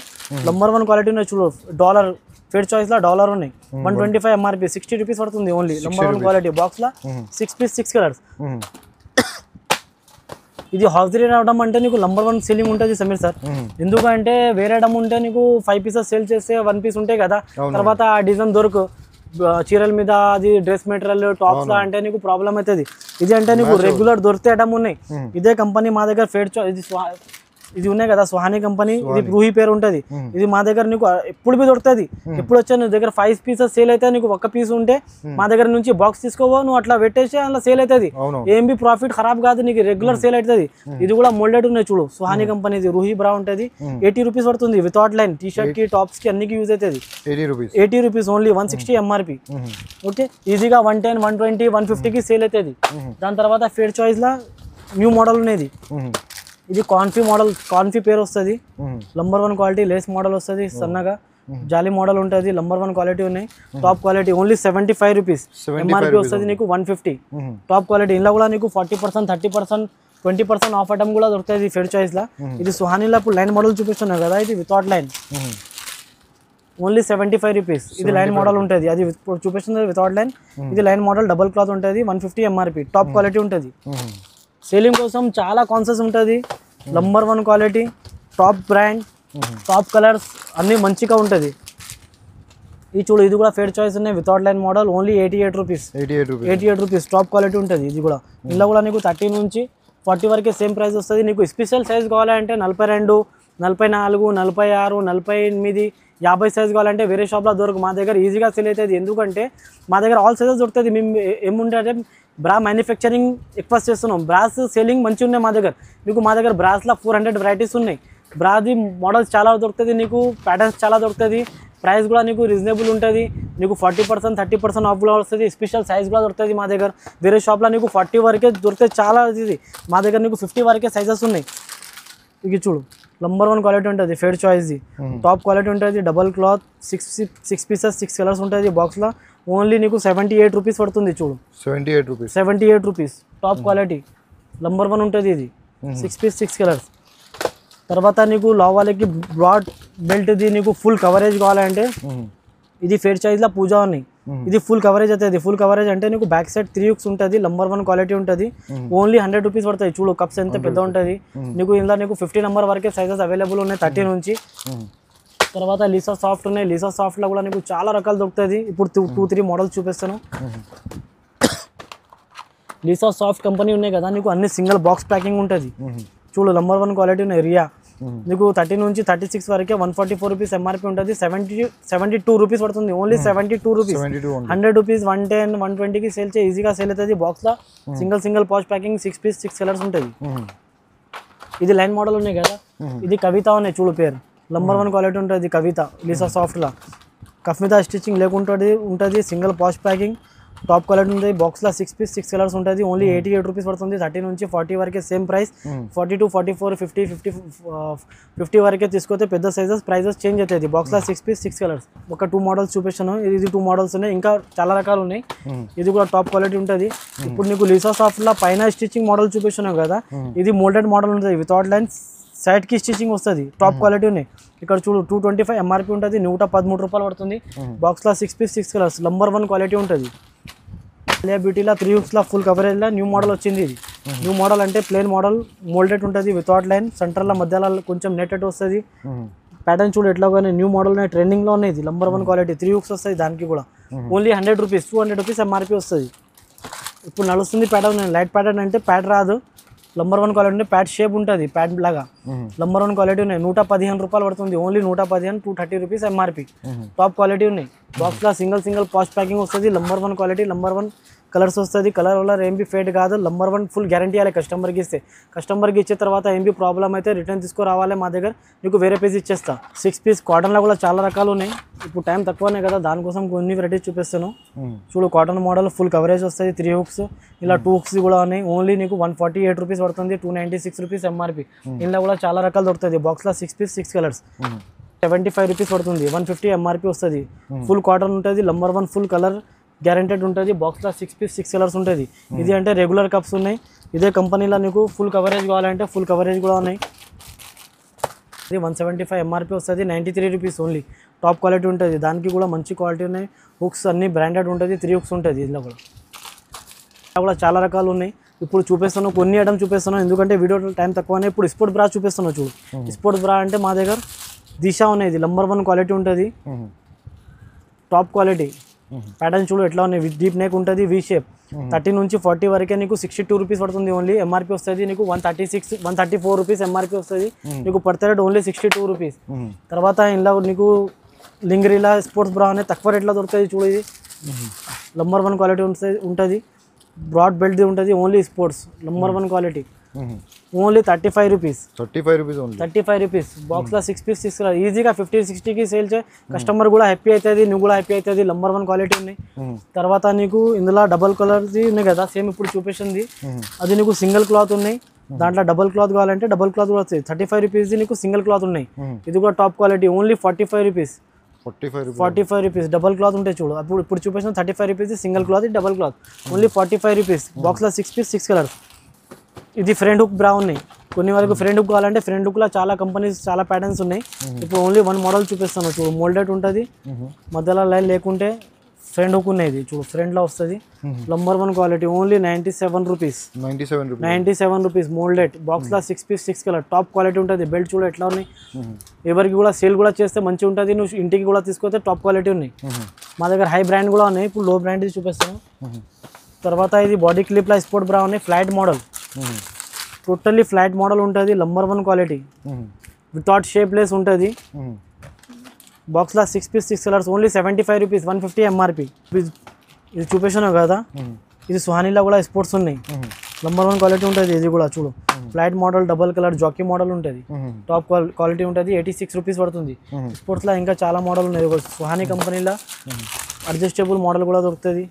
నంబర్ 1 క్వాలిటీ ఉన్నాయి. చూడు డాలర్ ఫేర్ చాయిస్ లో డాలర్ ఉన్నాయి. 125 ఎంఆర్పీ. 60 రూపీస్ పడుతుంది ఓన్లీ. Number 1 quality. బాక్స్ లో 6 పీస్ 6 కలర్స్. ఇది హాజరీ రావడం అంటే నీకు నంబర్ 1 సేలింగ్ ఉంటుంది సమీర్ సార్. ఎందుకంటే వేరే డమ్ ఉంటే నీకు 5 పీసెస్ సేల్ చేస్తే 1 పీస్ ఉంటాయి కదా, తర్వాత ఆ డిజైన్ దొరకు చీరల మీద అది డ్రెస్ మెటీరియల్ టాప్స్ లా అంటే నీకు ప్రాబ్లం అవుతుంది. ఇది అంటే నీకు రెగ్యులర్ దొరికితే ఐటమ్ ఉన్నాయి. ఇదే కంపెనీ మా దగ్గర ఫేర్ ఇది ఉన్నాయి కదా సుహానీ కంపెనీ. ఇది రూహి పేరు ఉంటుంది. ఇది మా దగ్గర నీకు ఎప్పుడు బి దొరుకుతుంది. ఎప్పుడు వచ్చా నీ దగ్గర 5 పీసెస్ సేల్ అయితే నీకు 1 పీస్ ఉంటే మా దగ్గర నుంచి బాక్స్ తీసుకోవో, నువ్వు అట్లా పెట్టేసి అలా సేల్ అవుతుంది. ఏం బి ప్రాఫిట్ ఖరాబ్ కాదు, నీకు రెగ్యులర్ సేల్ అవుతుంది. ఇది కూడా మోల్డెడ్ ఉన్నాయి. చూడు సుహానీ కంపెనీ. రూహీ బ్రా ఉంటుంది. 80 రూపీస్ పడుతుంది వితౌట్ లైన్. టీ షర్ట్ కి టాప్స్ కి అన్నికి యూజ్ అవుతుంది. 80 రూపీస్ ఓన్లీ. 160 ఎంఆర్పీ. ఓకే, ఈజీగా 110 120 150 కి సేల్ అవుతుంది. దాని తర్వాత ఫేర్ చాయిస్ లా న్యూ మోడల్ ఉన్నది. ఇది కాన్ఫీ మోడల్. కాన్ఫీ పేరు వస్తుంది. Number 1 quality. లేస్ మోడల్ వస్తుంది సన్నగా. జాలీ మోడల్ ఉంటుంది. నంబర్ 1 క్వాలిటీ ఉన్నాయి. Top quality only 75 rupees. MRP వస్తుంది నీకు 150. Top quality. ఇలా కూడా నీకు 40% 30% 20% ఆఫ్ ఐటమ్ కూడా దొరుకుతుంది ఫేర్ చాయిస్ లా. ఇది సుహానీలో ఇప్పుడు లైన్ మోడల్ చూపిస్తున్నారు కదా, ఇది వితౌట్ లైన్ ఓన్లీ 75 రూపీస్. ఇది లైన్ మోడల్ ఉంటుంది. అది ఇప్పుడు చూపిస్తుంది వితౌట్ లైన్. ఇది లైన్ మోడల్ డబల్ క్లాత్ ఉంటుంది. 150 ఎంఆర్పీ. టాప్ క్వాలిటీ ఉంటుంది. సేలింగ్ కోసం చాలా కాన్సెప్ట్స్ ఉంటుంది. Number 1 quality, top brand, top colours అన్నీ మంచిగా ఉంటుంది. ఇది చూడు, ఇది కూడా ఫేర్ చాయిస్ ఉన్నాయి. Without line model only 88 rupees. 88 rupees. Top quality ఉంటుంది. ఇది కూడా ఇందులో కూడా నీకు 30 నుంచి 40 వరకే సేమ్ ప్రైస్ వస్తుంది. నీకు స్పెషల్ సైజ్ కావాలంటే 42 44 46 48 50 సైజ్ కావాలంటే వేరే షాప్లో దొరకు. మా దగ్గర ఈజీగా సేల్ అవుతుంది. ఎందుకంటే మా దగ్గర ఆల్ సైజెస్ దొరుకుతుంది. మేము ఏముంటే బ్రా మ్యానుఫ్యాక్చరింగ్ ఎక్కువ చేస్తున్నాం. బ్రాస్ సేలింగ్ మంచిగా ఉన్నాయి మా దగ్గర. మీకు మా దగ్గర బ్రాస్లో 400 వెరైటీస్ ఉన్నాయి. బ్రాది మోడల్స్ చాలా దొరుకుతుంది. నీకు ప్యాటర్న్స్ చాలా దొరుకుతుంది. ప్రైస్ కూడా నీకు రీజనబుల్ ఉంటుంది. నీకు 40% 30% ఆఫ్లో వస్తుంది. స్పెషల్ సైజ్ కూడా దొరుకుతుంది మా దగ్గర. వేరే షాప్లో నీకు 40 వరకే దొరుకుతుంది. చాలా ఇది మా దగ్గర నీకు 50 వరకే సైజెస్ ఉన్నాయి. ఇది చూడు, నంబర్ 1 క్వాలిటీ ఉంటుంది. Fair choice. టాప్ క్వాలిటీ ఉంటుంది. Double cloth. 6 పీసెస్ 6 కలర్స్ ఉంటుంది బాక్స్లో. ఓన్లీ నీకు 78 రూపీస్ పడుతుంది. చూడు 78 రూపీస్. Top quality. నంబర్ 1 ఉంటుంది. ఇది 6 పీస్ 6 కలర్స్. తర్వాత నీకు లావ్ వాళ్ళకి బ్రాడ్ బెల్ట్ది నీకు ఫుల్ కవరేజ్ కావాలంటే ఇది ఫేర్ చాయిస్లో పూజా ఉన్నాయి. ఇది ఫుల్ కవరేజ్ అవుతుంది. ఫుల్ కవరేజ్ అంటే నీకు బ్యాక్ సైడ్ 3 హుక్స్ ఉంటుంది. నంబర్ 1 క్వాలిటీ ఉంటుంది. ఓన్లీ 100 రూపీస్ పడుతుంది. చూడు కప్స్ ఎంత పెద్ద ఉంటుంది. నీకు ఇందులో నీకు 50 నెంబర్ వరకే సైజెస్ అవైలబుల్ ఉన్నాయి 30 నుంచి. తర్వాత లీసా సాఫ్ట్ ఉన్నాయి. లీసా సాఫ్ట్లో కూడా నీకు చాలా రకాలు దొరుకుతుంది. ఇప్పుడు 2-3 మోడల్స్ చూపిస్తాను. లీసా సాఫ్ట్ కంపెనీ ఉన్నాయి కదా, నీకు అన్ని సింగిల్ బాక్స్ ప్యాకింగ్ ఉంటుంది. చూడు నంబర్ 1 క్వాలిటీ ఉన్నాయి. రియా నీకు 30 నుంచి 36 వరకే 144 రూపీస్ ఎంఆర్పీ ఉంటుంది. 72 రూపీస్ పడుతుంది. Only 72 rupees. 100 రూపీస్ 110 120కి సేల్ చేసి ఈజీగా సేల్ అవుతుంది. బాక్స్లో single patch packing 6 piece 6 colours ఉంటుంది. ఇది లైన్ మోడల్ ఉన్నాయి కదా, ఇది కవిత ఉన్నాయి. చూడు పేరు నంబర్ 1 క్వాలిటీ ఉంటుంది. కవిత లీసా సాఫ్ట్లా కఫ్ మీద స్టిచ్చింగ్ లేకుంటుంది ఉంటుంది. Single posh packing top quality ఉంటుంది. బాక్స్లో 6 పీస్ 6 కలర్స్ ఉంటుంది. ఓన్లీ 88 రూపీస్ పడుతుంది. 30 నుంచి 40 వరకే సేమ్ ప్రైస్. 42, 44, 50 వరకే తీసుకొస్తే పెద్ద సైజెస్ ప్రైజెస్ చేంజ్ అవుతుంది. బాక్స్లో 6 పీస్ 6 కలర్స్. ఒక 2 మోడల్స్ చూపిస్తాను. ఇది 2 మోడల్స్ ఉన్నాయి, ఇంకా చాలా రకాలు ఉన్నాయి. ఇది కూడా టాప్ క్వాలిటీ ఉంటుంది. ఇప్పుడు నీకు లీసా సాఫ్ట్లో పైన స్టిచ్చింగ్ మోడల్ చూపిస్తున్నావు కదా, ఇది మోల్డెడ్ మోడల్ ఉంటుంది. వితౌట్ లైన్స్ సైడ్కి స్టిచ్చింగ్ వస్తుంది. టాప్ క్వాలిటీ ఉన్నాయి. ఇక్కడ చూడు 225 ఎంఆర్పి ఉంటుంది. 113 రూపాయలు పడుతుంది. బాక్స్లో 6 పీస్ 6 కలర్స్ నంబర్ 1 క్వాలిటీ ఉంటుంది. అలియా బ్యూటీలో 3 హుక్స్లో ఫుల్ కవరేజ్లో న్యూ మోడల్ వచ్చింది. ఇది న్యూ మోడల్ అంటే ప్లేన్ మోడల్ మోల్డెడ్ ఉంటుంది. వితౌట్ లైన్ సెంటర్లో మధ్యలో కొంచెం నెట్టెడ్ వస్తుంది. ప్యాటర్న్ చూడు ఎట్లా న్యూ మోడల్ ఉన్నాయి. ట్రెండింగ్లో ఉన్నాయి. ఇది నంబర్ 1 క్వాలిటీ. 3 హుక్స్ వస్తాయి దానికి కూడా. ఓన్లీ 100 రూపీస్ 200 రూపీస్ ఎంఆర్పి వస్తుంది. ఇప్పుడు నడుస్తుంది ప్యాటర్న్. లైట్ ప్యాటర్న్ అంటే ప్యాడ్ రాదు. నంబర్ 1 క్వాలిటీ ఉంటే ప్యాడ్ షేప్ ఉంటుంది. ప్యాడ్ లాగా నంబర్ 1 క్వాలిటీ ఉన్నాయి. 115 రూపాయలు పడుతుంది. Only 115, 230 rupees MRP. Top quality ఉన్నాయి. బాక్స్లో సింగిల్ పాష్ ప్యాకింగ్ వస్తుంది. నంబర్ 1 క్వాలిటీ, నంబర్ 1 కలర్స్ వస్తుంది. కలర్ ఏం బి ఫేడ్ కాదు. నంబర్ 1 ఫుల్ గ్యారంటీ ఇవ్వాలి కస్టమర్కి ఇస్తే. కస్టమర్కి ఇచ్చే తర్వాత ఏం బి ప్రాబ్లం అయితే రిటర్న్ తీసుకురావాలి మా దగ్గర. నీకు వేరే పీస్ ఇచ్చేస్తా. 6 పీస్ కాటన్లో కూడా చాలా రకాలు ఉన్నాయి. ఇప్పుడు టైం తక్కువనే కదా, దానికోసం కొన్ని వెరైటీస్ చూపిస్తాను. చూడు కాటన్ మోడల్ ఫుల్ కవరేజ్ వస్తుంది. 3 హుక్స్ ఇలా 2 హుక్స్ కూడా ఉన్నాయి. ఓన్లీ నీకు 148 రూపీస్ పడుతుంది. 296 రూపీస్ ఎంఆర్పి. ఇందులో కూడా చాలా రకాలు దొరుకుతుంది. బాక్స్లో 6 పీస్ 6 కలర్స్ 75 రూపీస్ పడుతుంది. 150 ఎంఆర్పి వస్తుంది. ఫుల్ కాటన్ ఉంటుంది. నంబర్ 1 ఫుల్ కలర్ గ్యారెంటెడ్ ఉంటుంది. బాక్స్లో 6 పీస్ 6 కలర్స్ ఉంటుంది. ఇది అంటే రెగ్యులర్ కప్స్ ఉన్నాయి. ఇదే కంపెనీలో నీకు ఫుల్ కవరేజ్ కావాలంటే ఫుల్ కవరేజ్ కూడా ఉన్నాయి. ఇది 175 ఎంఆర్పి వస్తుంది. 93 రూపీస్ ఓన్లీ. టాప్ క్వాలిటీ ఉంటుంది. దానికి కూడా మంచి క్వాలిటీ ఉన్నాయి. హుక్స్ అన్ని బ్రాండెడ్ ఉంటుంది. 3 హుక్స్ ఉంటుంది. ఇందులో కూడా చాలా రకాలు ఉన్నాయి. ఇప్పుడు చూపిస్తాను, కొన్ని ఐటమ్ చూపిస్తాను ఎందుకంటే వీడియో టైం తక్కువనే. ఇప్పుడు స్పోర్ట్ బ్రా చూపిస్తాను. చూడు స్పోర్ట్ బ్రా అంటే మా దగ్గర దిశ ఉన్నాయి. నంబర్ 1 క్వాలిటీ ఉంటుంది. Top quality. ప్యాటర్న్ చూడు ఎట్లా ఉన్నాయి. డీప్ నెక్ ఉంటుంది. V shape. 30 నుంచి 40 వరకే నీకు 62 రూపీస్ పడుతుంది. ఓన్లీ ఎంఆర్పి వస్తుంది నీకు 134 రూపీస్ ఎంఆర్పి వస్తుంది. నీకు పడతా రేట్ ఓన్లీ 62 రూపీస్. తర్వాత ఇంట్లో నీకు లింగరీలా స్పోర్ట్స్ బ్రా అనేది తక్కువ రేట్లో దొరుకుతుంది. చూడు ఇది నంబర్ 1 క్వాలిటీ ఉంటుంది. బ్రాడ్ బెల్ట్ ఉంటుంది. Only sports number 1 quality. Only 35 rupees. 35 rupees. బాక్స్లో 6 పీస్ 6 కలర్. ఈజీగా 50-60కి సేల్ చేయి. కస్టమర్ కూడా హ్యాపీ అవుతుంది. నువ్వు కూడా హ్యాపీ అవుతుంది. నంబర్ 1 క్వాలిటీ ఉన్నాయి. తర్వాత నీకు ఇందులో డబల్ కలర్ది ఉన్నాయి కదా, సేమ్ ఇప్పుడు చూపించింది అది నీకు సింగిల్ క్లాత్ ఉన్నాయి. దాంట్లో డబల్ క్లాత్ కావాలంటే డబల్ క్లాత్ కూడా వస్తాయి. 35 రూపీస్ నీకు సింగిల్ క్లాత్ ఉన్నాయి. ఇది కూడా top quality. Only 45 rupees. 45 rupees double cloth ఉంటాయి. చూడు ఇప్పుడు చూపించిన 35 rupees single cloth, double cloth. Only 45 rupees. బాక్స్లో 6 పీస్ 6 కలర్స్. ఇది ఫ్రంట్ హుక్ బ్రా ఉన్నాయి. కొన్ని వరకు ఫ్రంట్ హుక్ కావాలంటే ఫ్రంట్ హుక్లో చాలా కంపెనీస్ చాలా ప్యాటర్న్స్ ఉన్నాయి. ఇప్పుడు ఓన్లీ 1 మోడల్ చూపిస్తాను. చూడు మోల్డెడ్ ఉంటుంది. మధ్యలో లైన్ లేకుంటే ఫ్రంట్ హుక్ ఉన్నాయి. ఇది చూడు ఫ్రంట్లో వస్తుంది. Number 1 quality. Only 97 rupees. 97 rupees moulded. బాక్స్లో 6 పీస్ 6 కలర్. టాప్ క్వాలిటీ ఉంటుంది. బెల్ట్ చూడు ఎట్లా ఉన్నాయి. ఎవరికి కూడా సేల్ కూడా చేస్తే మంచిగా ఉంటుంది. నువ్వు ఇంటికి కూడా తీసుకొస్తే టాప్ క్వాలిటీ ఉన్నాయి. మా దగ్గర హై బ్రాండ్ కూడా ఉన్నాయి. ఇప్పుడు లో బ్రాండ్ చూపిస్తాను. తర్వాత ఇది బాడీ క్లిప్లా స్పోర్ట్ బ్రా ఉన్నాయి. Flat model. Totally flat model ఉంటుంది. Number 1 quality. వితౌట్ షేప్లెస్ ఉంటుంది. బాక్స్లో 6 piece 6 colours. Only 75 rupees. 150 MRP. ఇది చూపించాను కదా, ఇది సుహానీలో కూడా స్పోర్ట్స్ ఉన్నాయి. నంబర్ 1 క్వాలిటీ ఉంటుంది. ఇది కూడా చూడు flat model double colour Jockey model ఉంటుంది. టాప్ క్వాలిటీ ఉంటుంది. 86 రూపీస్ పడుతుంది. స్పోర్ట్స్లో ఇంకా చాలా మోడల్ ఉన్నాయి. సుహానీ కంపెనీలో అడ్జస్టబుల్ మోడల్ కూడా దొరుకుతుంది.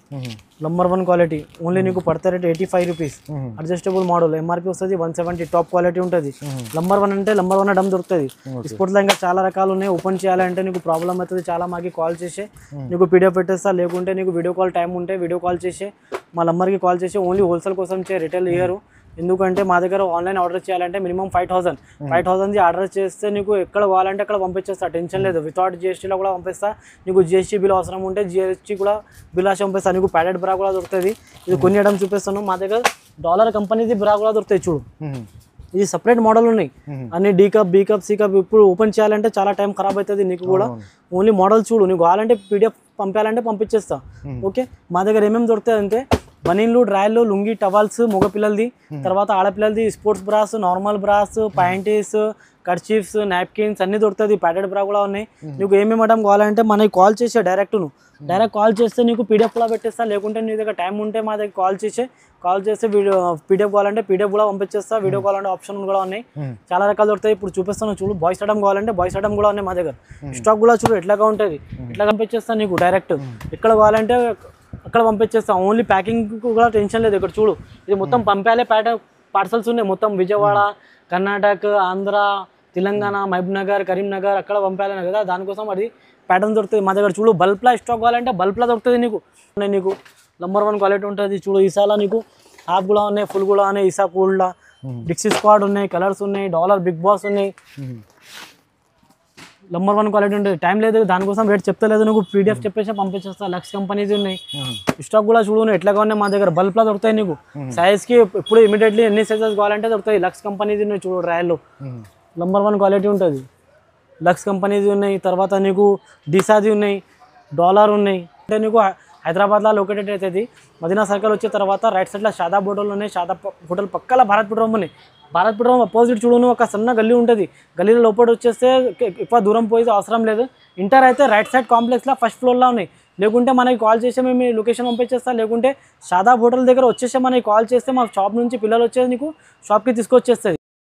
Number 1 quality. ఓన్లీ నీకు పడతా rate 85 rupees. Adjustable model. MRP వస్తుంది 170. టాప్ క్వాలిటీ ఉంటుంది. నంబర్ 1 అంటే నంబర్ 1 డమ్ దొరుకుతుంది. స్పోర్ట్స్లో ఇంకా చాలా రకాలు ఉన్నాయి. ఓపెన్ చేయాలంటే నీకు ప్రాబ్లం అవుతుంది. చాలా మాకు కాల్ చేసి నీకు పీడిఎఫ్ పెట్టేస్తా. లేకుంటే నీకు వీడియో కాల్ టైం ఉంటే వీడియో కాల్ చేసి మా నంబర్కి కాల్ చేసి ఓన్లీ హోల్సేల్ కోసం రిటైల్ ఇయ్యరు. ఎందుకంటే మా దగ్గర ఆన్లైన్ ఆర్డర్ చేయాలంటే మినిమం 5,000 ఆర్డర్ చేస్తే నీకు ఎక్కడ కావాలంటే అక్కడ పంపించేస్తా. టెన్షన్ లేదు. వితౌట్ జిఎస్టీలో కూడా పంపిస్తా. నీకు జిఎస్టీ బిల్ అవసరం ఉంటే జిఎస్టీ కూడా బిల్ రాసి పంపిస్తా. నీకు ప్యాడెడ్ బ్రా కూడా దొరుకుతుంది. ఇది కొన్ని ఐటమ్స్ చూపిస్తాను. మా దగ్గర డాలర్ కంపెనీది బ్రా కూడా దొరుకుతాయి. చూడు ఇది సపరేట్ మోడల్ ఉన్నాయి. అన్ని D cup, B cup, C cup. ఇప్పుడు ఓపెన్ చేయాలంటే చాలా టైం ఖరాబ్ అవుతుంది నీకు కూడా. ఓన్లీ మోడల్ చూడు. నీకు కావాలంటే పీడిఎఫ్ పంపించాలంటే పంపించేస్తా. ఓకే మా దగ్గర ఏమేమి దొరుకుతాయి అంటే బనీన్లు, డ్రాయర్లు, లుంగి, టవల్స్ మగపిల్లలది. తర్వాత ఆడపిల్లలది sports bras, normal bras, panties, kerchiefs, napkins అన్ని దొరుకుతుంది. ప్యాకెట్ బ్రా కూడా ఉన్నాయి. నీకు ఏమేమి ఐటమ్ కావాలంటే మనకి కాల్ చేసే డైరెక్ట్ కాల్ చేస్తే నీకు పీడిఎఫ్ కూడా పెట్టేస్తా. లేకుంటే నీ దగ్గర టైం ఉంటే మా దగ్గర కాల్ చేస్తే వీడియో పీడిఎఫ్ కావాలంటే పీడిఎఫ్ కూడా పంపించేస్తా. వీడియో కాల్ అంటే ఆప్షన్ కూడా ఉన్నాయి. చాలా రకాలు దొరుకుతాయి. ఇప్పుడు చూపిస్తాను చూడు. బాయ్స్ ఐటమ్ కావాలంటే బాయ్స్ ఐటమ్ కూడా ఉన్నాయి మా దగ్గర. స్టాక్ కూడా చూడు ఎట్లాగా ఉంటుంది. ఇట్లా పంపించేస్తాను నీకు డైరెక్ట్. ఎక్కడ కావాలంటే అక్కడ పంపించేస్తాం. ఓన్లీ ప్యాకింగ్ కూడా టెన్షన్ లేదు. ఇక్కడ చూడు ఇది మొత్తం పంపాలే పార్సల్స్ ఉన్నాయి. మొత్తం విజయవాడ, కర్ణాటక, ఆంధ్ర, తెలంగాణ, మహబూబ్నగర్, కరీంనగర్ అక్కడ పంపాలని కదా. దానికోసం అది ప్యాటర్న్ దొరుకుతుంది మా దగ్గర. చూడు బల్క్లా స్టాక్ కావాలంటే బల్క్లా దొరుకుతుంది నీకు. నీకు నంబర్ 1 క్వాలిటీ ఉంటుంది. చూడు ఈసాలా నీకు హాఫ్ కూడా ఉన్నాయి, ఫుల్ కూడా ఉన్నాయి. ఈసా కూల్డా, డిక్సీ స్క్వాడ్ ఉన్నాయి, కలర్స్ ఉన్నాయి, డాలర్ బిగ్ బాస్ ఉన్నాయి. నంబర్ 1 క్వాలిటీ ఉంటుంది. టైం లేదు దానికోసం రేట్ చెప్తలేదు. నువ్వు పీడిఎఫ్ చెప్పేసి పంపించేస్తా. లక్స్ కంపెనీది ఉన్నాయి. స్టాక్ కూడా చూడు ఎట్లాగా ఉన్నాయి మా దగ్గర. బల్క్లా దొరుకుతాయి నీకు. సైజ్కి ఇప్పుడు ఇమీడియట్లీ ఎన్ని సైజెస్ కావాలంటే దొరుకుతాయి. లక్స్ కంపెనీది ఉన్నాయి చూడు రాయల్లో. నంబర్ 1 క్వాలిటీ ఉంటుంది. లక్స్ కంపెనీది ఉన్నాయి. తర్వాత నీకు డిసాది ఉన్నాయి, డాలర్ ఉన్నాయి. అంటే నీకు హైదరాబాద్లో లొకేటెడ్ అవుతుంది. మదీనా సర్కిల్ వచ్చిన తర్వాత రైట్ సైడ్లో షాదాబ్ హోటల్ ఉన్నాయి. షాదాబ్ హోటల్ పక్కల భారత్ పెట్రోల్ ఉన్నాయి. భారత్ పెట్రోల్ అపోజిట్ చూడను ఒక సన్న గల్లీ ఉంటుంది. గల్లీలో లోపల వచ్చేస్తే ఎక్కువ దూరం పోయి అవసరం లేదు. ఇంటర్ అయితే రైట్ సైడ్ కాంప్లెక్స్లో ఫస్ట్ ఫ్లోర్లో ఉన్నాయి. లేకుంటే మనకి కాల్ చేస్తే మేము లొకేషన్ పంపించేస్తాం. లేకుంటే షాదాబ్ హోటల్ దగ్గర వచ్చేస్తే మనకి కాల్ చేస్తే మా షాప్ నుంచి పిల్లలు వచ్చేది నీకు షాప్కి తీసుకొచ్చేస్తుంది.